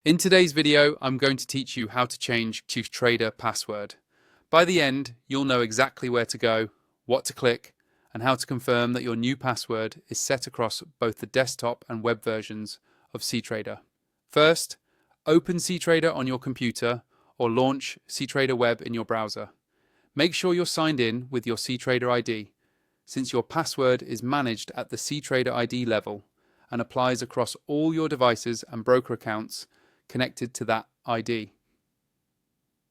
In today's video, I'm going to teach you how to change Ctrader password. By the end, you'll know exactly where to go, what to click, and how to confirm that your new password is set across both the desktop and web versions of Ctrader. First, open Ctrader on your computer or launch Ctrader Web in your browser. Make sure you're signed in with your Ctrader ID, since your password is managed at the Ctrader ID level and applies across all your devices and broker accounts connected to that ID.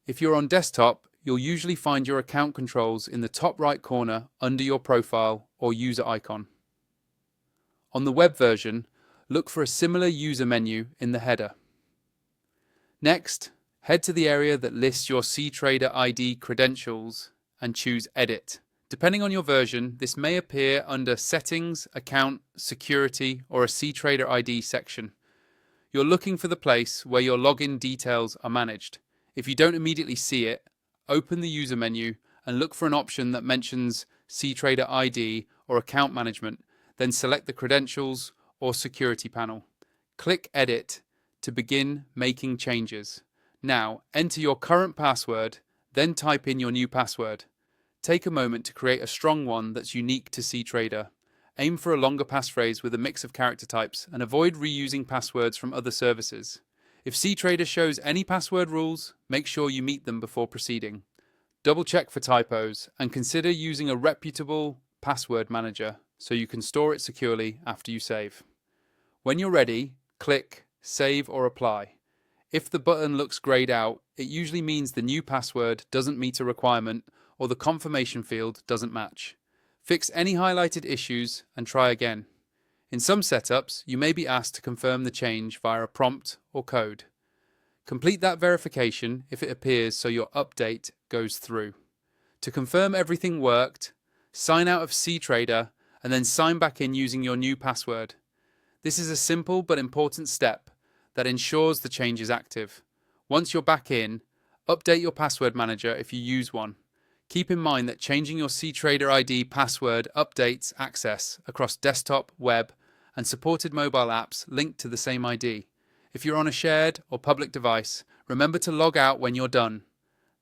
If you're on desktop, you'll usually find your account controls in the top right corner under your profile or user icon. On the web version, look for a similar user menu in the header. Next, head to the area that lists your Ctrader ID credentials and choose Edit. Depending on your version, this may appear under Settings, Account, Security, or a Ctrader ID section. You're looking for the place where your login details are managed. If you don't immediately see it, open the user menu and look for an option that mentions Ctrader ID or account management, then select the credentials or security panel. Click Edit to begin making changes. Now, enter your current password, then type in your new password. Take a moment to create a strong one that's unique to Ctrader. Aim for a longer passphrase with a mix of character types and avoid reusing passwords from other services. If Ctrader shows any password rules, make sure you meet them before proceeding. Double check for typos and consider using a reputable password manager so you can store it securely after you save. When you're ready, click Save or Apply. If the button looks grayed out, it usually means the new password doesn't meet a requirement or the confirmation field doesn't match. Fix any highlighted issues and try again. In some setups, you may be asked to confirm the change via a prompt or code. Complete that verification if it appears so your update goes through. To confirm everything worked, sign out of Ctrader and then sign back in using your new password. This is a simple but important step that ensures the change is active. Once you're back in, update your password manager if you use one. Keep in mind that changing your Ctrader ID password updates access across desktop, web, and supported mobile apps linked to the same ID. If you're on a shared or public device, remember to log out when you're done.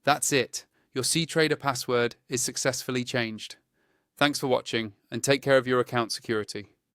That's it. Your Ctrader password is successfully changed. Thanks for watching and take care of your account security.